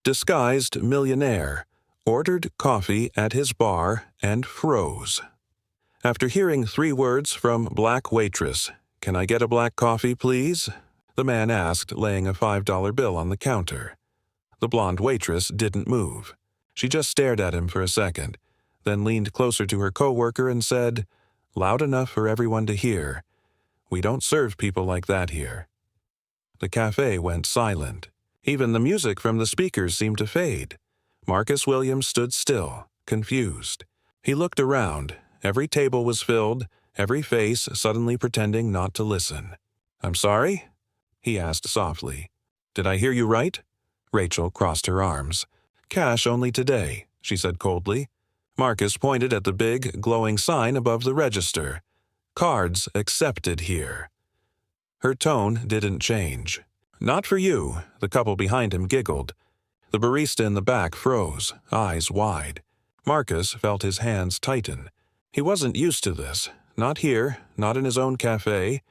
disguised millionaire, ordered coffee at his bar and froze. After hearing 3 words from Black Waitress, "Can I get a black coffee, please?" the man asked, laying a $5 bill on the counter. The blonde waitress didn't move. She just stared at him for a second, then leaned closer to her coworker and said, loud enough for everyone to hear, "We don't serve people like that here." The cafe went silent. Even the music from the speakers seemed to fade. Marcus Williams stood still, confused. He looked around. Every table was filled, every face suddenly pretending not to listen. "I'm sorry?" he asked softly. "Did I hear you right?" Rachel crossed her arms. "Cash only today," she said coldly. Marcus pointed at the big, glowing sign above the register. "Cards accepted here." Her tone didn't change. "Not for you," the couple behind him giggled. The barista in the back froze, eyes wide. Marcus felt his hands tighten. He wasn't used to this. Not here, not in his own cafe.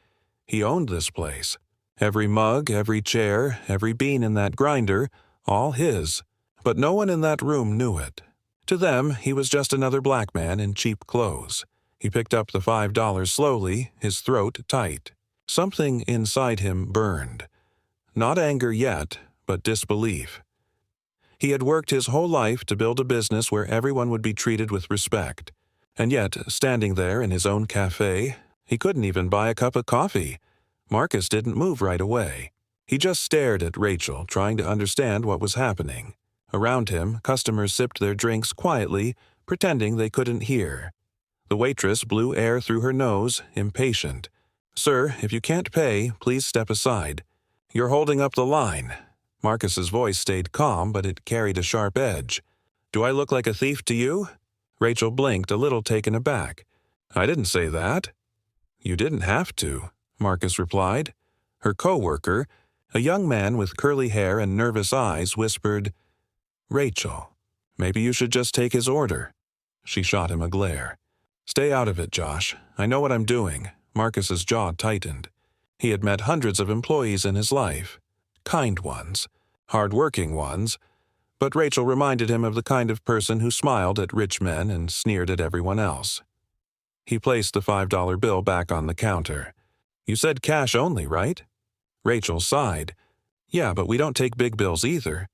He owned this place. Every mug, every chair, every bean in that grinder, all his. But no one in that room knew it. To them, he was just another black man in cheap clothes. He picked up the $5 slowly, his throat tight. Something inside him burned. Not anger yet, but disbelief. He had worked his whole life to build a business where everyone would be treated with respect. And yet, standing there in his own cafe, he couldn't even buy a cup of coffee. Marcus didn't move right away. He just stared at Rachel, trying to understand what was happening. Around him, customers sipped their drinks quietly, pretending they couldn't hear. The waitress blew air through her nose, impatient. "Sir, if you can't pay, please step aside. You're holding up the line." Marcus's voice stayed calm, but it carried a sharp edge. "Do I look like a thief to you?" Rachel blinked, a little taken aback. "I didn't say that." "You didn't have to," Marcus replied. Her coworker, a young man with curly hair and nervous eyes, whispered, "Rachel, maybe you should just take his order." She shot him a glare. "Stay out of it, Josh. I know what I'm doing." Marcus's jaw tightened. He had met hundreds of employees in his life. Kind ones. Hard-working ones. But Rachel reminded him of the kind of person who smiled at rich men and sneered at everyone else. He placed the $5 bill back on the counter. "You said cash only, right?" Rachel sighed. "Yeah, but we don't take big bills either."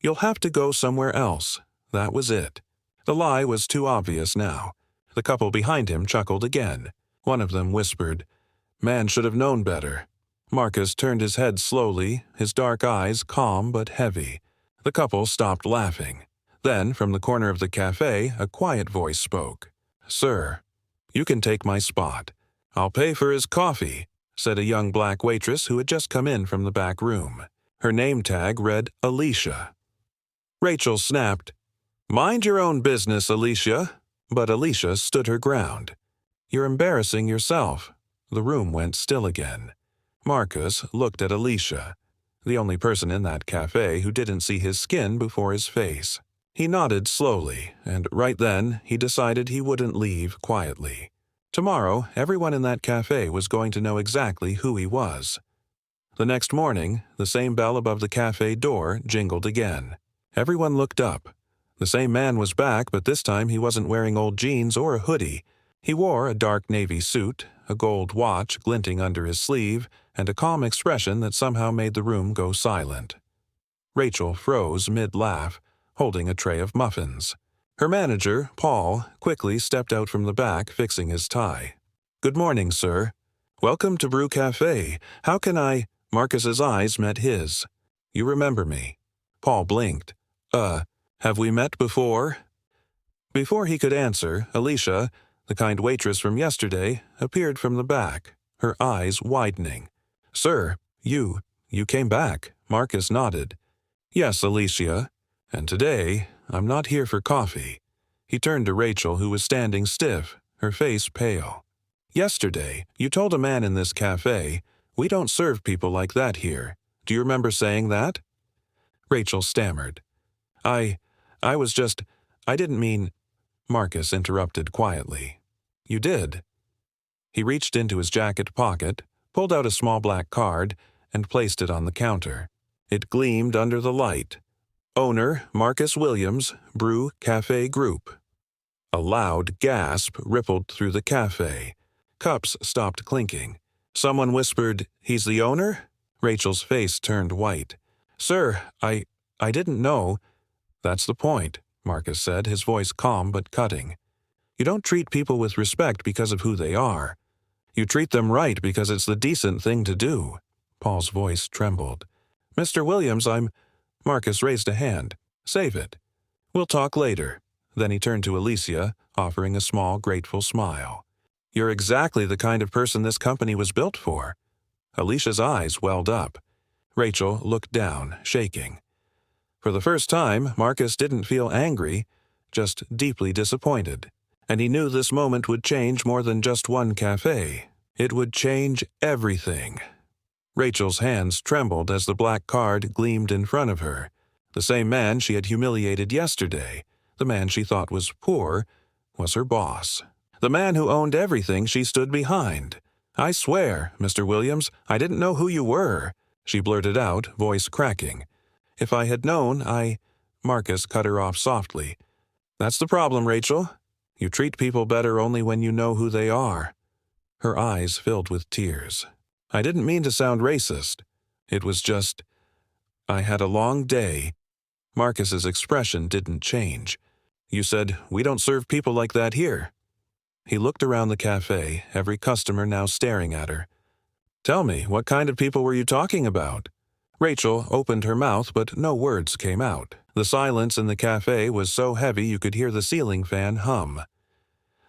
"You'll have to go somewhere else." That was it. The lie was too obvious now. The couple behind him chuckled again. One of them whispered, "Man should have known better." Marcus turned his head slowly, his dark eyes calm but heavy. The couple stopped laughing. Then, from the corner of the cafe, a quiet voice spoke. "Sir, you can take my spot. I'll pay for his coffee," said a young black waitress who had just come in from the back room. Her name tag read Alicia. Rachel snapped, "Mind your own business, Alicia." But Alicia stood her ground. "You're embarrassing yourself." The room went still again. Marcus looked at Alicia, the only person in that cafe who didn't see his skin before his face. He nodded slowly, and right then he decided he wouldn't leave quietly. Tomorrow, everyone in that cafe was going to know exactly who he was. The next morning, the same bell above the cafe door jingled again. Everyone looked up. The same man was back, but this time he wasn't wearing old jeans or a hoodie. He wore a dark navy suit, a gold watch glinting under his sleeve, and a calm expression that somehow made the room go silent. Rachel froze mid-laugh, holding a tray of muffins. Her manager, Paul, quickly stepped out from the back, fixing his tie. "Good morning, sir. Welcome to Brew Cafe. How can I—" Marcus's eyes met his. "You remember me?" Paul blinked. Have we met before?" Before he could answer, Alicia, the kind waitress from yesterday, appeared from the back, her eyes widening. "Sir, you came back." Marcus nodded. "Yes, Alicia. And today, I'm not here for coffee." He turned to Rachel, who was standing stiff, her face pale. "Yesterday, you told a man in this cafe, 'We don't serve people like that here.' Do you remember saying that?" Rachel stammered. I didn't mean—" Marcus interrupted quietly. "You did." He reached into his jacket pocket, pulled out a small black card, and placed it on the counter. It gleamed under the light. Owner Marcus Williams, Brew Cafe Group. A loud gasp rippled through the cafe. Cups stopped clinking. Someone whispered, "He's the owner?" Rachel's face turned white. "Sir, I didn't know." "That's the point," Marcus said, his voice calm but cutting. "You don't treat people with respect because of who they are. You treat them right because it's the decent thing to do." Paul's voice trembled. "Mr. Williams, Marcus raised a hand. "Save it. We'll talk later." Then he turned to Alicia, offering a small, grateful smile. "You're exactly the kind of person this company was built for." Alicia's eyes welled up. Rachel looked down, shaking. For the first time, Marcus didn't feel angry, just deeply disappointed. And he knew this moment would change more than just one cafe. It would change everything. Rachel's hands trembled as the black card gleamed in front of her. The same man she had humiliated yesterday, the man she thought was poor, was her boss. The man who owned everything she stood behind. "I swear, Mr. Williams, I didn't know who you were," she blurted out, voice cracking. "If I had known, Marcus cut her off softly. "That's the problem, Rachel. You treat people better only when you know who they are." Her eyes filled with tears. "I didn't mean to sound racist. It was just, I had a long day." Marcus's expression didn't change. "You said, 'We don't serve people like that here.'" He looked around the cafe, every customer now staring at her. "Tell me, what kind of people were you talking about?" Rachel opened her mouth, but no words came out. The silence in the cafe was so heavy you could hear the ceiling fan hum.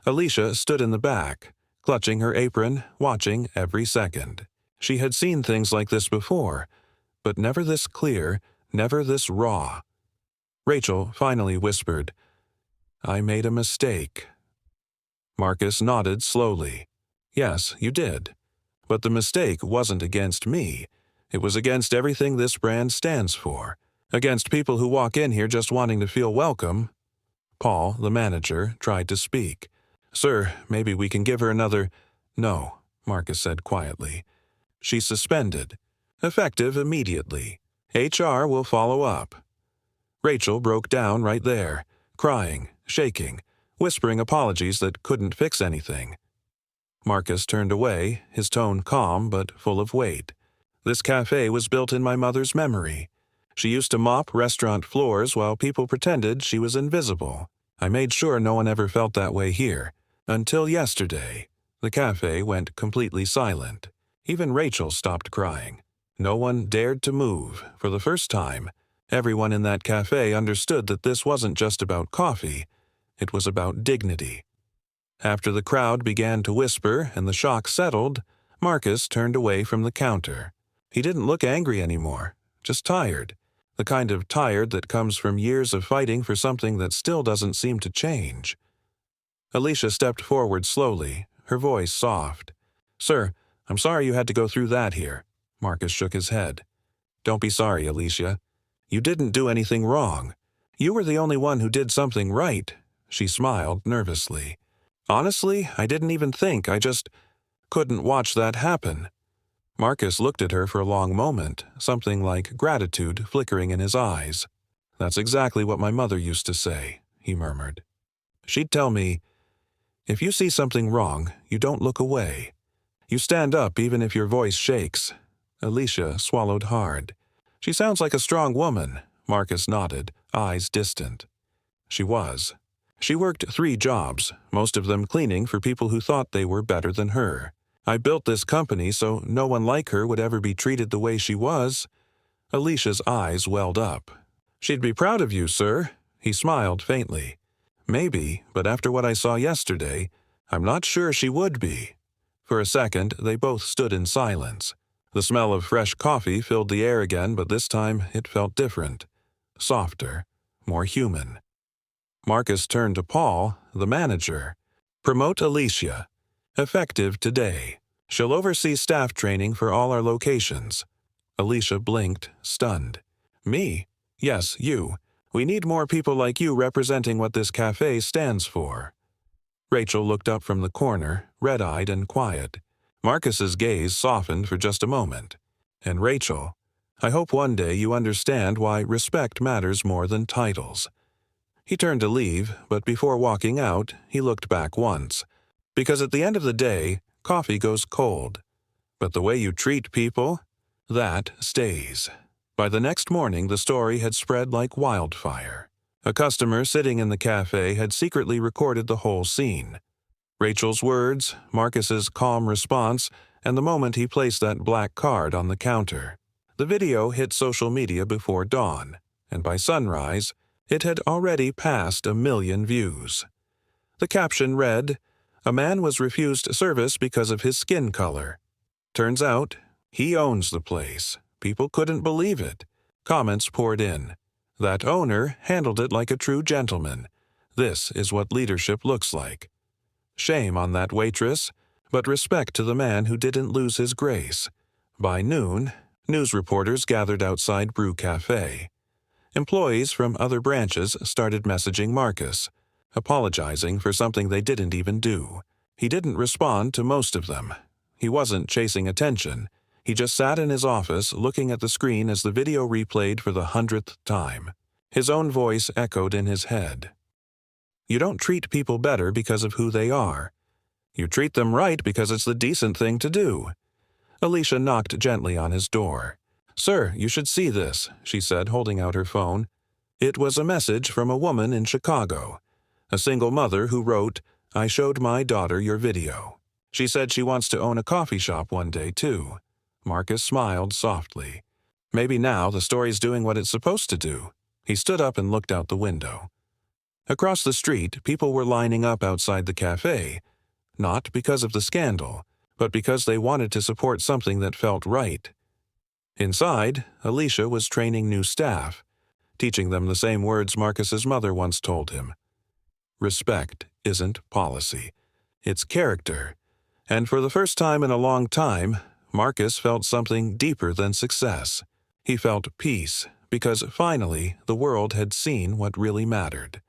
Alicia stood in the back, clutching her apron, watching every second. She had seen things like this before, but never this clear, never this raw. Rachel finally whispered, "I made a mistake." Marcus nodded slowly. "Yes, you did. But the mistake wasn't against me. It was against everything this brand stands for. Against people who walk in here just wanting to feel welcome." Paul, the manager, tried to speak. "Sir, maybe we can give her another—" "No," Marcus said quietly. "She's suspended. Effective immediately. HR will follow up." Rachel broke down right there, crying, shaking, whispering apologies that couldn't fix anything. Marcus turned away, his tone calm but full of weight. "This cafe was built in my mother's memory. She used to mop restaurant floors while people pretended she was invisible. I made sure no one ever felt that way here. Until yesterday." The cafe went completely silent. Even Rachel stopped crying. No one dared to move. For the first time, everyone in that cafe understood that this wasn't just about coffee. It was about dignity. After the crowd began to whisper and the shock settled, Marcus turned away from the counter. He didn't look angry anymore, just tired. The kind of tired that comes from years of fighting for something that still doesn't seem to change. Alicia stepped forward slowly, her voice soft. "Sir, I'm sorry you had to go through that here." Marcus shook his head. "Don't be sorry, Alicia. You didn't do anything wrong. You were the only one who did something right." She smiled nervously. "Honestly, I didn't even think. I just couldn't watch that happen." Marcus looked at her for a long moment, something like gratitude flickering in his eyes. "That's exactly what my mother used to say," he murmured. "She'd tell me, 'If you see something wrong, you don't look away. You stand up even if your voice shakes.'" Alicia swallowed hard. "She sounds like a strong woman." Marcus nodded, eyes distant. She was. She worked 3 jobs, most of them cleaning for people who thought they were better than her. "I built this company so no one like her would ever be treated the way she was." Alicia's eyes welled up. "She'd be proud of you, sir." He smiled faintly. "Maybe, but after what I saw yesterday, I'm not sure she would be." For a second, they both stood in silence. The smell of fresh coffee filled the air again, but this time it felt different. Softer, more human. Marcus turned to Paul, the manager. "Promote Alicia. Effective today. She'll oversee staff training for all our locations." Alicia blinked, stunned. "Me? Yes, you. We need more people like you representing what this cafe stands for." Rachel looked up from the corner, red-eyed and quiet. Marcus's gaze softened for just a moment. And Rachel, I hope one day you understand why respect matters more than titles." He turned to leave, but before walking out, he looked back once. Because at the end of the day, coffee goes cold. But the way you treat people, that stays. By the next morning, the story had spread like wildfire. A customer sitting in the cafe had secretly recorded the whole scene. Rachel's words, Marcus's calm response, and the moment he placed that black card on the counter. The video hit social media before dawn, and by sunrise, it had already passed 1 million views. The caption read, "A man was refused service because of his skin color. Turns out, he owns the place. People couldn't believe it." Comments poured in. "That owner handled it like a true gentleman. This is what leadership looks like. Shame on that waitress, but respect to the man who didn't lose his grace." By noon, news reporters gathered outside Brew Cafe. Employees from other branches started messaging Marcus, apologizing for something they didn't even do. He didn't respond to most of them. He wasn't chasing attention. He just sat in his office looking at the screen as the video replayed for the 100th time. His own voice echoed in his head. "You don't treat people better because of who they are. You treat them right because it's the decent thing to do." Alicia knocked gently on his door. "Sir, you should see this," she said, holding out her phone. It was a message from a woman in Chicago, a single mother who wrote, "I showed my daughter your video. She said she wants to own a coffee shop one day, too." Marcus smiled softly. Maybe now the story's doing what it's supposed to do. He stood up and looked out the window. Across the street, people were lining up outside the cafe, not because of the scandal, but because they wanted to support something that felt right. Inside, Alicia was training new staff, teaching them the same words Marcus's mother once told him. Respect isn't policy. It's character. And for the first time in a long time, Marcus felt something deeper than success. He felt peace, because finally the world had seen what really mattered.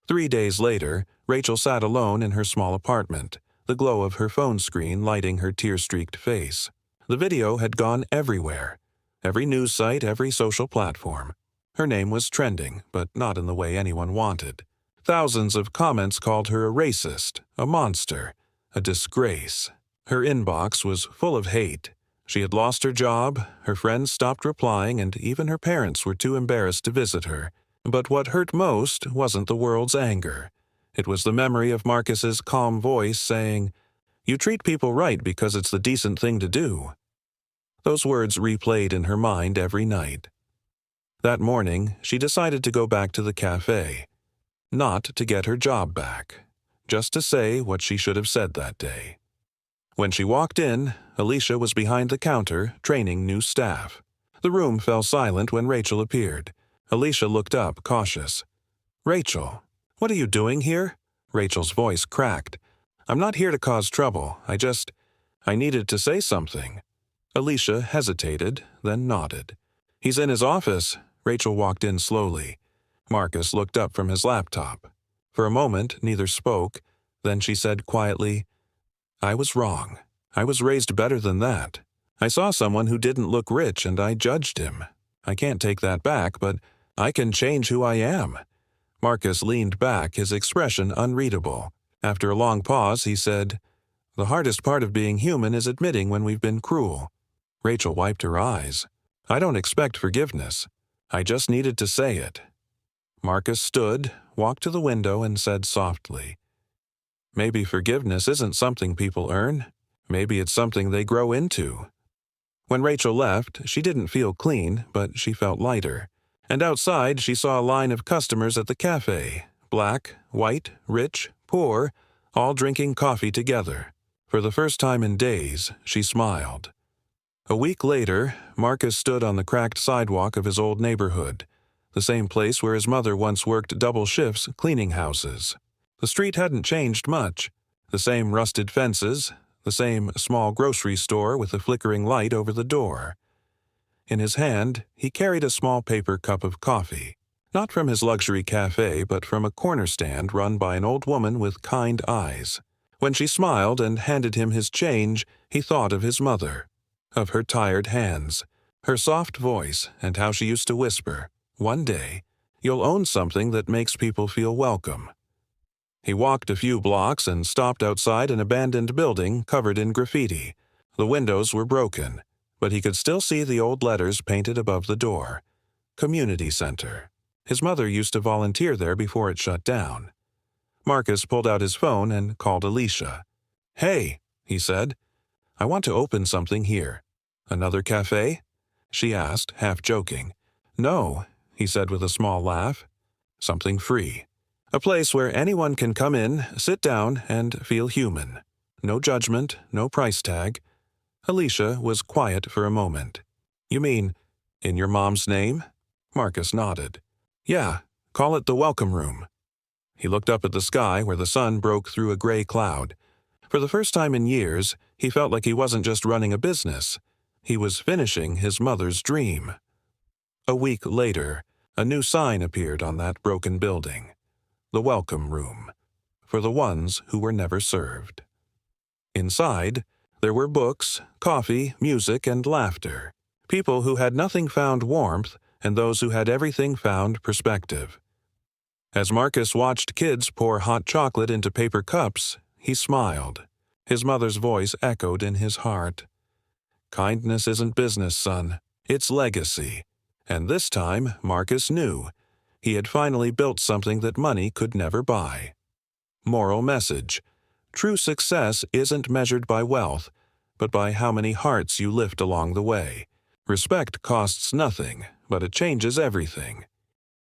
3 days later, Rachel sat alone in her small apartment, the glow of her phone screen lighting her tear-streaked face. The video had gone everywhere. Every news site, every social platform. Her name was trending, but not in the way anyone wanted. Thousands of comments called her a racist, a monster, a disgrace. Her inbox was full of hate. She had lost her job, her friends stopped replying, and even her parents were too embarrassed to visit her. But what hurt most wasn't the world's anger. It was the memory of Marcus's calm voice saying, "You treat people right because it's the decent thing to do." Those words replayed in her mind every night. That morning, she decided to go back to the cafe. Not to get her job back, just to say what she should have said that day. When she walked in, Alicia was behind the counter, training new staff. The room fell silent when Rachel appeared. Alicia looked up, cautious. "Rachel, what are you doing here?" Rachel's voice cracked. "I'm not here to cause trouble. I needed to say something." Alicia hesitated, then nodded. "He's in his office." Rachel walked in slowly. Marcus looked up from his laptop. For a moment, neither spoke. Then she said quietly, "I was wrong. I was raised better than that. I saw someone who didn't look rich and I judged him. I can't take that back, but I can change who I am." Marcus leaned back, his expression unreadable. After a long pause, he said, "The hardest part of being human is admitting when we've been cruel." Rachel wiped her eyes. "I don't expect forgiveness. I just needed to say it." Marcus stood, walked to the window, and said softly, "Maybe forgiveness isn't something people earn. Maybe it's something they grow into." When Rachel left, she didn't feel clean, but she felt lighter. And outside, she saw a line of customers at the cafe, black, white, rich, poor, all drinking coffee together. For the first time in days, she smiled. A week later, Marcus stood on the cracked sidewalk of his old neighborhood, the same place where his mother once worked double shifts cleaning houses. The street hadn't changed much. The same rusted fences, the same small grocery store with a flickering light over the door. In his hand, he carried a small paper cup of coffee, not from his luxury cafe, but from a corner stand run by an old woman with kind eyes. When she smiled and handed him his change, he thought of his mother, of her tired hands, Her soft voice and how she used to whisper, "One day, you'll own something that makes people feel welcome." He walked a few blocks and stopped outside an abandoned building covered in graffiti. The windows were broken, but he could still see the old letters painted above the door. Community Center. His mother used to volunteer there before it shut down. Marcus pulled out his phone and called Alicia. "Hey," he said, "I want to open something here." "Another cafe?" she asked, half joking. "No," he said with a small laugh. "Something free. A place where anyone can come in, sit down, and feel human. No judgment, no price tag." Alicia was quiet for a moment. "You mean, in your mom's name?" Marcus nodded. "Yeah, call it the Welcome Room." He looked up at the sky where the sun broke through a gray cloud. For the first time in years, he felt like he wasn't just running a business. He was finishing his mother's dream. A week later, a new sign appeared on that broken building. The Welcome Room, for the ones who were never served. Inside, there were books, coffee, music, and laughter. People who had nothing found warmth, and those who had everything found perspective. As Marcus watched kids pour hot chocolate into paper cups, he smiled. His mother's voice echoed in his heart. "Kindness isn't business, son. It's legacy." And this time, Marcus knew. He had finally built something that money could never buy. Moral message: true success isn't measured by wealth, but by how many hearts you lift along the way. Respect costs nothing, but it changes everything.